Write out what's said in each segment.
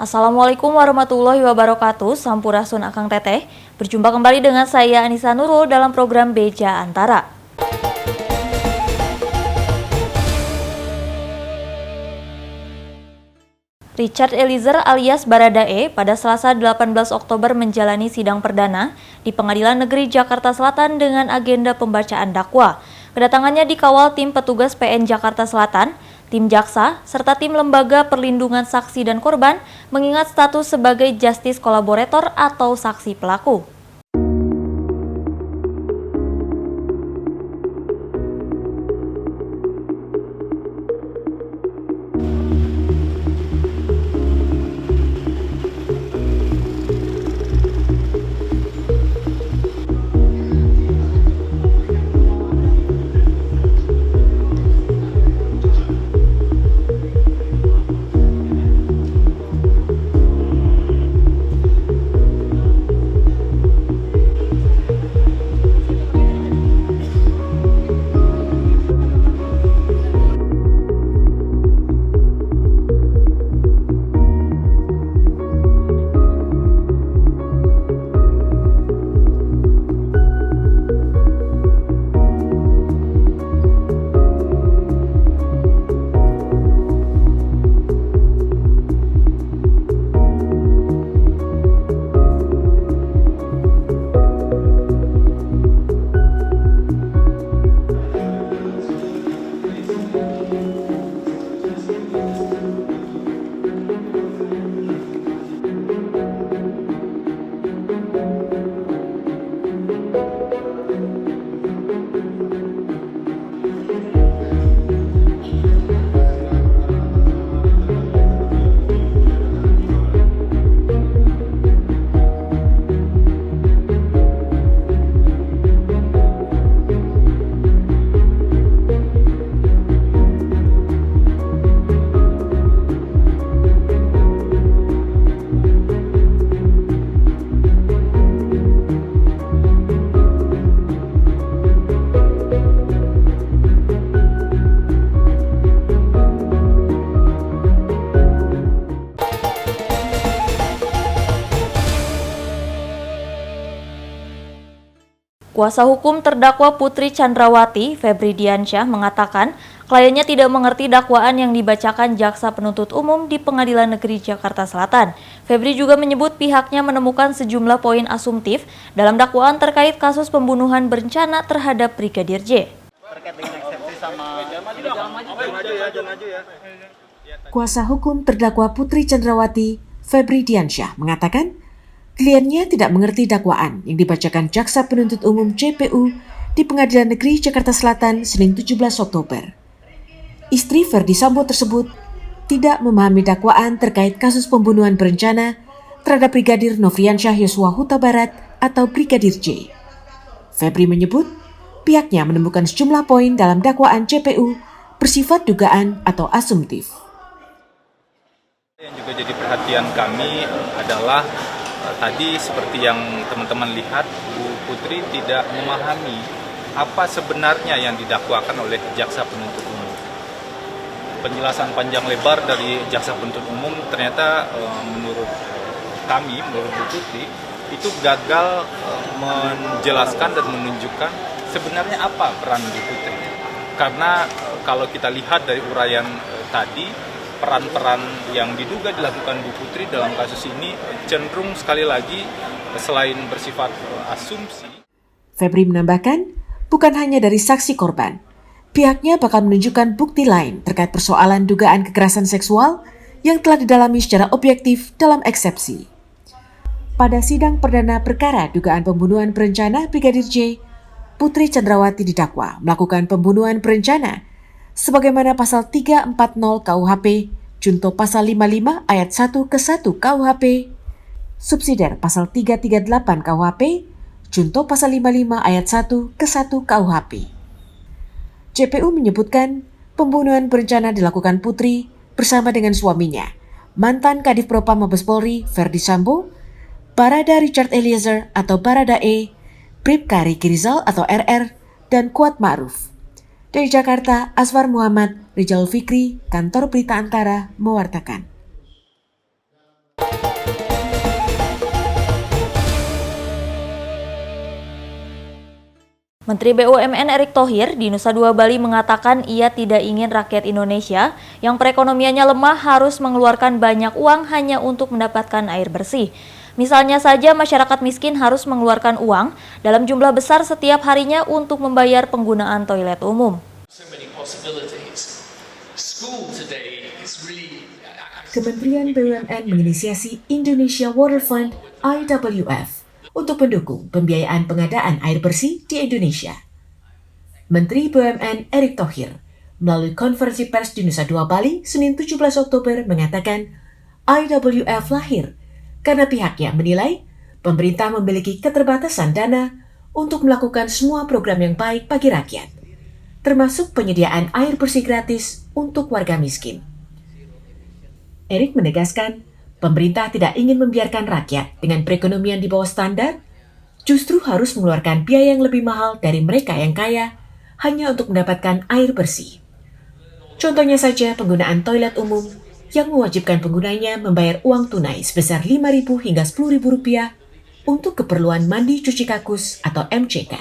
Assalamualaikum warahmatullahi wabarakatuh. Sampurasun Akang Teteh. Berjumpa kembali dengan saya Anissa Nurul dalam program Beja Antara. Richard Eliezer alias Baradae pada Selasa 18 Oktober menjalani sidang perdana di Pengadilan Negeri Jakarta Selatan dengan agenda pembacaan dakwa. Kedatangannya dikawal tim petugas PN Jakarta Selatan, tim jaksa, serta tim lembaga perlindungan saksi dan korban mengingat status sebagai justice collaborator atau saksi pelaku. Kuasa hukum terdakwa Putri Chandrawati, Febri Diansyah, mengatakan kliennya tidak mengerti dakwaan yang dibacakan jaksa penuntut umum di Pengadilan Negeri Jakarta Selatan. Febri juga menyebut pihaknya menemukan sejumlah poin asumtif dalam dakwaan terkait kasus pembunuhan berencana terhadap Brigadir J. Kuasa hukum terdakwa Putri Chandrawati, Febri Diansyah, mengatakan kliennya tidak mengerti dakwaan yang dibacakan Jaksa Penuntut Umum JPU di Pengadilan Negeri Jakarta Selatan Senin 17 Oktober. Istri Ferdi Sambo tersebut tidak memahami dakwaan terkait kasus pembunuhan berencana terhadap Brigadir Nofriansyah Yosua Huta Barat atau Brigadir J. Febri menyebut pihaknya menemukan sejumlah poin dalam dakwaan JPU bersifat dugaan atau asumtif. Yang juga jadi perhatian kami adalah tadi seperti yang teman-teman lihat, Bu Putri tidak memahami apa sebenarnya yang didakwakan oleh Jaksa Penuntut Umum. Penjelasan panjang lebar dari Jaksa Penuntut Umum ternyata menurut kami, menurut Bu Putri, itu gagal menjelaskan dan menunjukkan sebenarnya apa peran Bu Putri. Karena kalau kita lihat dari uraian tadi, peran-peran yang diduga dilakukan Bu Putri dalam kasus ini cenderung sekali lagi selain bersifat asumsi. Febri menambahkan, bukan hanya dari saksi korban, pihaknya bakal menunjukkan bukti lain terkait persoalan dugaan kekerasan seksual yang telah didalami secara objektif dalam eksepsi. Pada sidang perdana perkara dugaan pembunuhan berencana Brigadir J, Putri Chandrawati didakwa melakukan pembunuhan berencana sebagaimana pasal 340 KUHP, junto pasal 55 ayat 1 ke 1 KUHP, subsidiar pasal 338 KUHP, junto pasal 55 ayat 1 ke 1 KUHP. JPU menyebutkan pembunuhan berencana dilakukan Putri bersama dengan suaminya, mantan Kadif Propam Mabes Polri Ferdi Sambo, Barada Richard Eliezer atau Baradae, Bribka Riki Rizal atau RR, dan Kuat Ma'ruf. Dari Jakarta, Aswar Muhammad, Rizal Fikri, Kantor Berita Antara, mewartakan. Menteri BUMN Erick Thohir di Nusa Dua Bali mengatakan ia tidak ingin rakyat Indonesia yang perekonomiannya lemah harus mengeluarkan banyak uang hanya untuk mendapatkan air bersih. Misalnya saja masyarakat miskin harus mengeluarkan uang dalam jumlah besar setiap harinya untuk membayar penggunaan toilet umum. Kementerian BUMN menginisiasi Indonesia Water Fund (IWF) untuk mendukung pembiayaan pengadaan air bersih di Indonesia. Menteri BUMN Erick Thohir melalui konferensi pers di Nusa Dua Bali Senin 17 Oktober mengatakan IWF lahir karena pihaknya menilai pemerintah memiliki keterbatasan dana untuk melakukan semua program yang baik bagi rakyat, termasuk penyediaan air bersih gratis untuk warga miskin. Erick menegaskan, pemerintah tidak ingin membiarkan rakyat dengan perekonomian di bawah standar, justru harus mengeluarkan biaya yang lebih mahal dari mereka yang kaya hanya untuk mendapatkan air bersih. Contohnya saja penggunaan toilet umum yang mewajibkan penggunanya membayar uang tunai sebesar Rp5.000 hingga Rp10.000 untuk keperluan mandi cuci kakus atau MCK.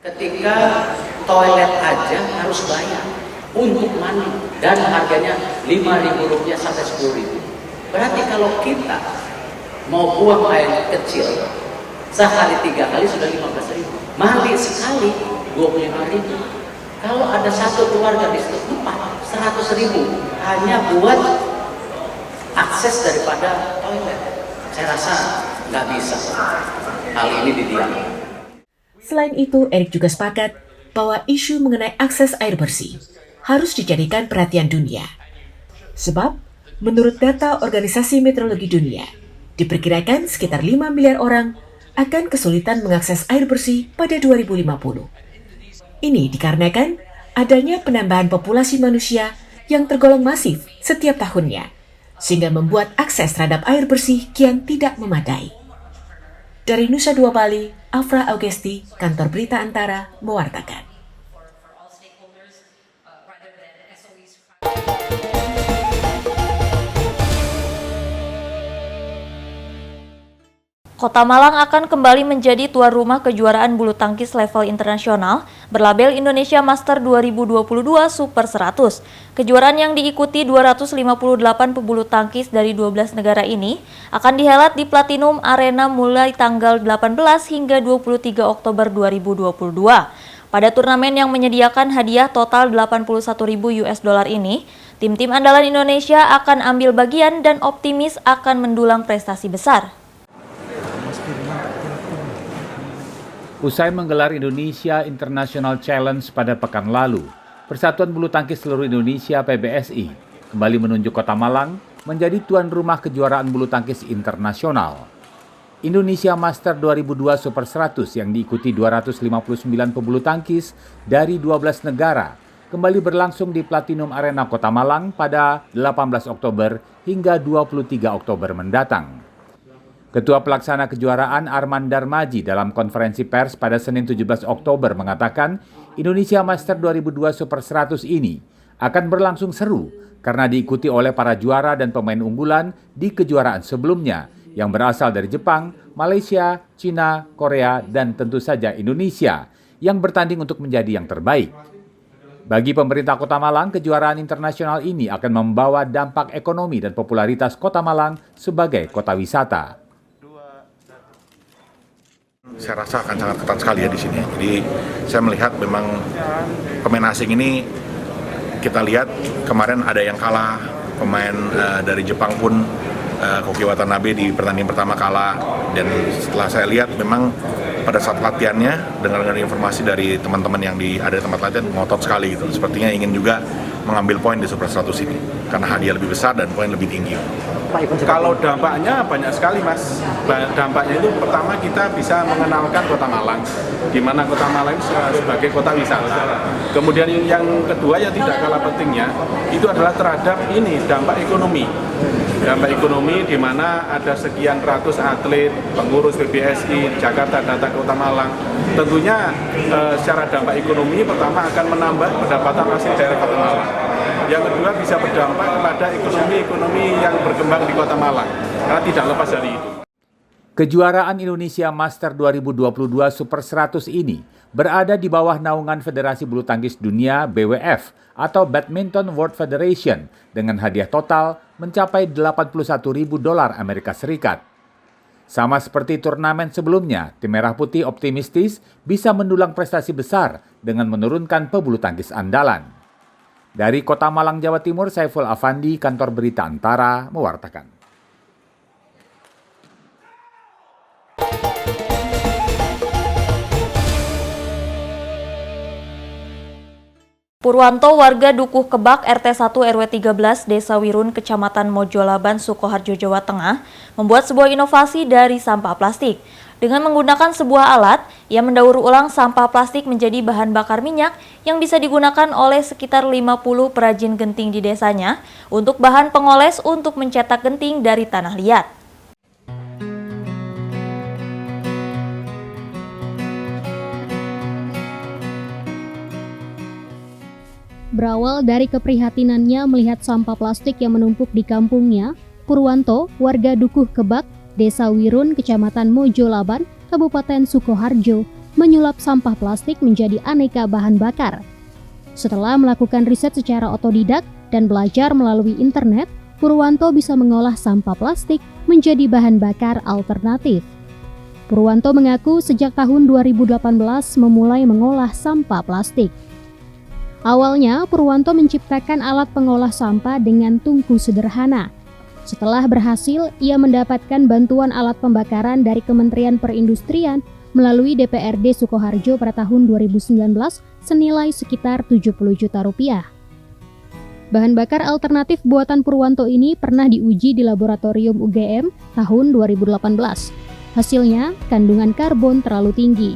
Ketika toilet aja harus bayar untuk mandi dan harganya Rp5.000 sampai Rp10.000. Berarti kalau kita mau buang air kecil sekali 3 kali sudah Rp15.000. Mandi sekali Rp25.000. Kalau ada satu keluarga di situ 100.000 hanya buat akses daripada toilet. Saya rasa nggak bisa hal ini didiamkan. Selain itu, Erick juga sepakat bahwa isu mengenai akses air bersih harus dijadikan perhatian dunia. Sebab, menurut data Organisasi Meteorologi Dunia, diperkirakan sekitar 5 miliar orang akan kesulitan mengakses air bersih pada 2050. Ini dikarenakan adanya penambahan populasi manusia yang tergolong masif setiap tahunnya, sehingga membuat akses terhadap air bersih kian tidak memadai. Dari Nusa Dua Bali, Afra Augesti, Kantor Berita Antara, mewartakan. Kota Malang akan kembali menjadi tuan rumah kejuaraan bulu tangkis level internasional berlabel Indonesia Master 2022 Super 100. Kejuaraan yang diikuti 258 pebulu tangkis dari 12 negara ini akan dihelat di Platinum Arena mulai tanggal 18 hingga 23 Oktober 2022. Pada turnamen yang menyediakan hadiah total 81.000 US dollar ini, tim-tim andalan Indonesia akan ambil bagian dan optimis akan mendulang prestasi besar. Usai menggelar Indonesia International Challenge pada pekan lalu, Persatuan Bulu Tangkis Seluruh Indonesia (PBSI) kembali menunjuk Kota Malang menjadi tuan rumah kejuaraan bulu tangkis internasional. Indonesia Master 2002 Super 100 yang diikuti 259 pebulu tangkis dari 12 negara kembali berlangsung di Platinum Arena Kota Malang pada 18 Oktober hingga 23 Oktober mendatang. Ketua Pelaksana Kejuaraan Arman Darmaji dalam konferensi pers pada Senin 17 Oktober mengatakan Indonesia Master 2002 Super 100 ini akan berlangsung seru karena diikuti oleh para juara dan pemain unggulan di kejuaraan sebelumnya yang berasal dari Jepang, Malaysia, Cina, Korea, dan tentu saja Indonesia yang bertanding untuk menjadi yang terbaik. Bagi pemerintah Kota Malang, kejuaraan internasional ini akan membawa dampak ekonomi dan popularitas Kota Malang sebagai kota wisata. Saya rasa akan sangat ketat sekali ya di sini. Jadi saya melihat memang pemain asing ini, kita lihat kemarin ada yang kalah, pemain dari Jepang pun Koki Watanabe di pertandingan pertama kalah, dan setelah saya lihat memang pada saat latihannya dengar informasi dari teman-teman yang ada di tempat latihan ngotot sekali gitu. Sepertinya ingin juga mengambil poin di Super 100 ini karena hadiah lebih besar dan poin lebih tinggi. Kalau dampaknya banyak sekali, Mas. Dampaknya itu pertama kita bisa mengenalkan Kota Malang, di mana Kota Malang sebagai kota wisata. Kemudian yang kedua yang tidak kalah pentingnya itu adalah terhadap ini dampak ekonomi. Dampak ekonomi di mana ada sekian ratus atlet, pengurus PBSI Jakarta datang ke Kota Malang. Tentunya secara dampak ekonomi pertama akan menambah pendapatan asli daerah Kota Malang. Yang kedua bisa berdampak kepada ekonomi yang berkembang di Kota Malang, karena tidak lepas dari itu. Kejuaraan Indonesia Master 2022 Super 100 ini berada di bawah naungan Federasi Bulu Tangkis Dunia BWF atau Badminton World Federation dengan hadiah total mencapai $81.000 Amerika Serikat. Sama seperti turnamen sebelumnya, tim Merah Putih optimistis bisa mendulang prestasi besar dengan menurunkan pebulu tangkis andalan. Dari Kota Malang, Jawa Timur, Saiful Afandi, Kantor Berita Antara, mewartakan. Purwanto, warga Dukuh Kebak RT 1 RW 13 Desa Wirun, Kecamatan Mojolaban, Sukoharjo, Jawa Tengah, membuat sebuah inovasi dari sampah plastik. Dengan menggunakan sebuah alat, ia mendaur ulang sampah plastik menjadi bahan bakar minyak yang bisa digunakan oleh sekitar 50 perajin genting di desanya untuk bahan pengoles untuk mencetak genting dari tanah liat. Berawal dari keprihatinannya melihat sampah plastik yang menumpuk di kampungnya, Purwanto, warga Dukuh Kebak, Desa Wirun, Kecamatan Mojolaban, Kabupaten Sukoharjo, menyulap sampah plastik menjadi aneka bahan bakar. Setelah melakukan riset secara otodidak dan belajar melalui internet, Purwanto bisa mengolah sampah plastik menjadi bahan bakar alternatif. Purwanto mengaku sejak tahun 2018 memulai mengolah sampah plastik. Awalnya, Purwanto menciptakan alat pengolah sampah dengan tungku sederhana. Setelah berhasil, ia mendapatkan bantuan alat pembakaran dari Kementerian Perindustrian melalui DPRD Sukoharjo pada tahun 2019 senilai sekitar 70 juta rupiah. Bahan bakar alternatif buatan Purwanto ini pernah diuji di laboratorium UGM tahun 2018. Hasilnya, kandungan karbon terlalu tinggi.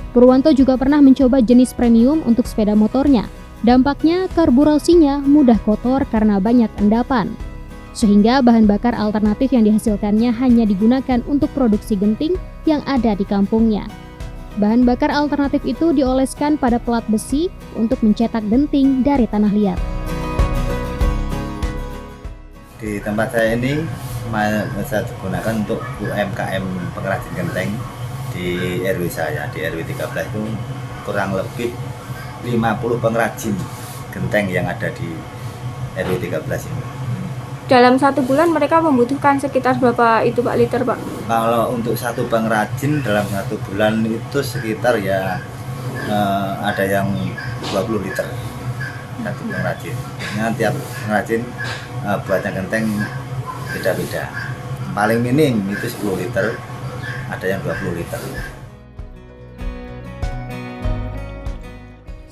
Purwanto juga pernah mencoba jenis premium untuk sepeda motornya. Dampaknya karburasinya mudah kotor karena banyak endapan. Sehingga bahan bakar alternatif yang dihasilkannya hanya digunakan untuk produksi genting yang ada di kampungnya. Bahan bakar alternatif itu dioleskan pada pelat besi untuk mencetak genting dari tanah liat. Di tempat saya ini saya gunakan untuk UMKM pengrajin genteng. Di RW saya, di RW 13 itu kurang lebih 50 pengrajin genteng yang ada di RW 13 ini. Dalam satu bulan mereka membutuhkan sekitar berapa itu Pak liter Pak? Kalau untuk satu pengrajin dalam satu bulan itu sekitar ya ada yang 20 liter satu pengrajin. Nah, tiap pengrajin buatnya genteng beda-beda. Paling minim itu 10 liter. Ada yang 20 liter.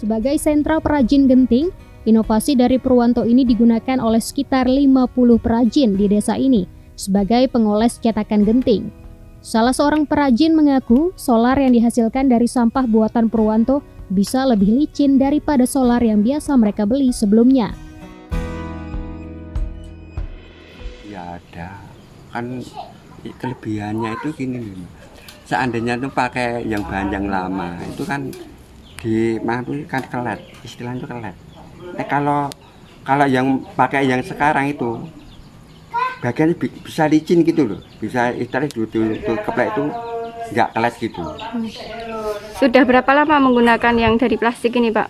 Sebagai sentra perajin genting, inovasi dari Purwanto ini digunakan oleh sekitar 50 perajin di desa ini sebagai pengoles cetakan genting. Salah seorang perajin mengaku solar yang dihasilkan dari sampah buatan Purwanto bisa lebih licin daripada solar yang biasa mereka beli sebelumnya. Ya ada, kan kelebihannya itu gini nih, seandainya tuh pakai yang bahan yang lama itu kan di mana kan kelet, istilahnya itu kelet. Kalau yang pakai yang sekarang itu bagiannya bisa licin gitu loh, bisa istilahnya itu keplek itu nggak kelet gitu. Sudah berapa lama menggunakan yang dari plastik ini Pak?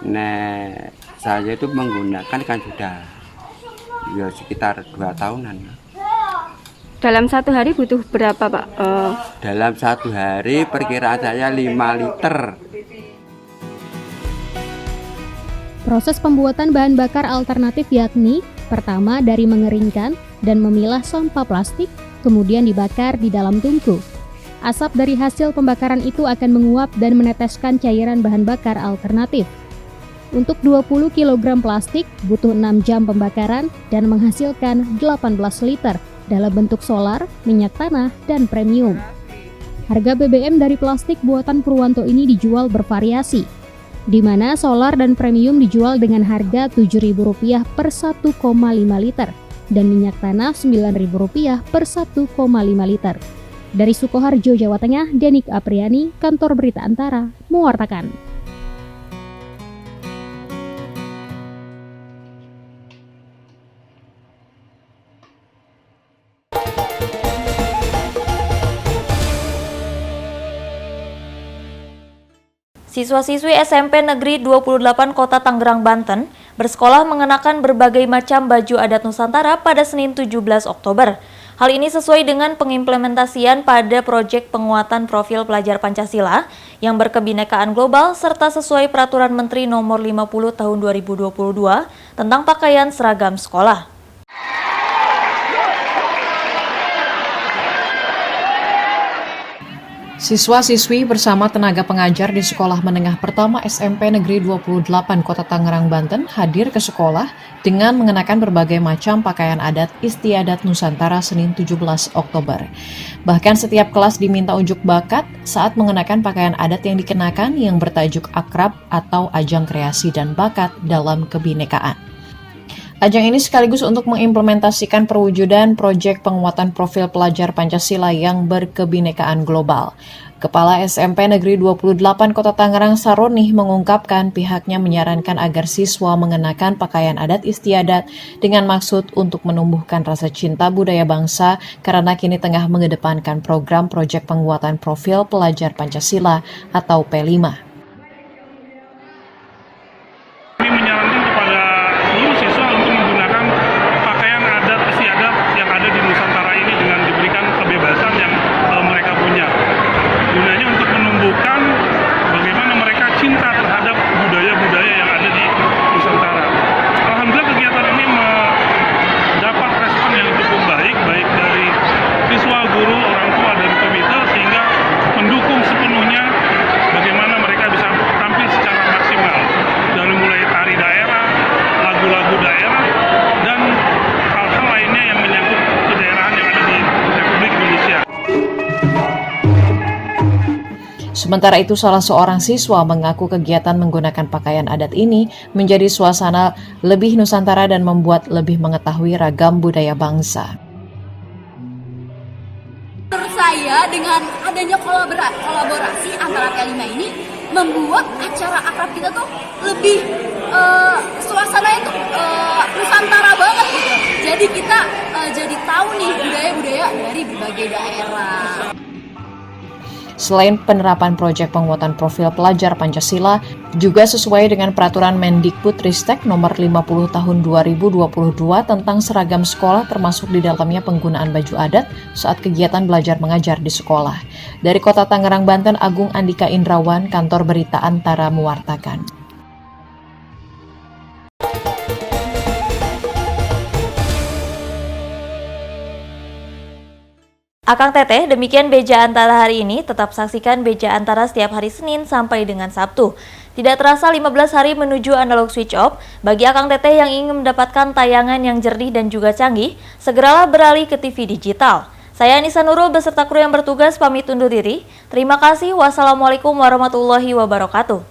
Nah, saya itu menggunakan kan sudah ya sekitar 2 tahunan. Dalam satu hari butuh berapa Pak? Dalam satu hari perkiraan saya 5 liter. Proses pembuatan bahan bakar alternatif yakni pertama dari mengeringkan dan memilah sampah plastik, kemudian dibakar di dalam tungku. Asap dari hasil pembakaran itu akan menguap dan meneteskan cairan bahan bakar alternatif. Untuk 20 kg plastik butuh 6 jam pembakaran dan menghasilkan 18 liter dalam bentuk solar, minyak tanah, dan premium. Harga BBM dari plastik buatan Purwanto ini dijual bervariasi, di mana solar dan premium dijual dengan harga Rp7.000 per 1,5 liter dan minyak tanah Rp9.000 per 1,5 liter. Dari Sukoharjo, Jawa Tengah, Denik Apriani, Kantor Berita Antara, mewartakan. Siswa-siswi SMP Negeri 28 Kota Tangerang, Banten bersekolah mengenakan berbagai macam baju adat Nusantara pada Senin 17 Oktober. Hal ini sesuai dengan pengimplementasian pada proyek penguatan profil pelajar Pancasila yang berkebinekaan global serta sesuai Peraturan Menteri Nomor 50 Tahun 2022 tentang pakaian seragam sekolah. Siswa-siswi bersama tenaga pengajar di Sekolah Menengah Pertama SMP Negeri 28 Kota Tangerang, Banten hadir ke sekolah dengan mengenakan berbagai macam pakaian adat istiadat Nusantara Senin 17 Oktober. Bahkan setiap kelas diminta unjuk bakat saat mengenakan pakaian adat yang dikenakan yang bertajuk Akrab atau Ajang Kreasi dan Bakat dalam Kebinekaan. Ajang ini sekaligus untuk mengimplementasikan perwujudan proyek penguatan profil pelajar Pancasila yang berkebinekaan global. Kepala SMP Negeri 28 Kota Tangerang Saronih mengungkapkan pihaknya menyarankan agar siswa mengenakan pakaian adat istiadat dengan maksud untuk menumbuhkan rasa cinta budaya bangsa karena kini tengah mengedepankan program proyek penguatan profil pelajar Pancasila atau P5. Sementara itu, salah seorang siswa mengaku kegiatan menggunakan pakaian adat ini menjadi suasana lebih Nusantara dan membuat lebih mengetahui ragam budaya bangsa. Menurut saya, dengan adanya kolaborasi antara P5 ini membuat acara akrab kita tuh lebih suasananya tuh Nusantara banget gitu. Jadi kita jadi tahu nih budaya-budaya dari berbagai daerah. Selain penerapan proyek penguatan profil pelajar Pancasila, juga sesuai dengan Peraturan Mendikbudristek Nomor 50 Tahun 2022 tentang seragam sekolah termasuk di dalamnya penggunaan baju adat saat kegiatan belajar mengajar di sekolah. Dari Kota Tangerang, Banten, Agung Andika Indrawan, Kantor Berita Antara mewartakan. Akang Teteh, demikian Beja Antara hari ini. Tetap saksikan Beja Antara setiap hari Senin sampai dengan Sabtu. Tidak terasa 15 hari menuju analog switch off. Bagi Akang Teteh yang ingin mendapatkan tayangan yang jernih dan juga canggih, segeralah beralih ke TV digital. Saya Anissa Nurul beserta kru yang bertugas pamit undur diri. Terima kasih. Wassalamualaikum warahmatullahi wabarakatuh.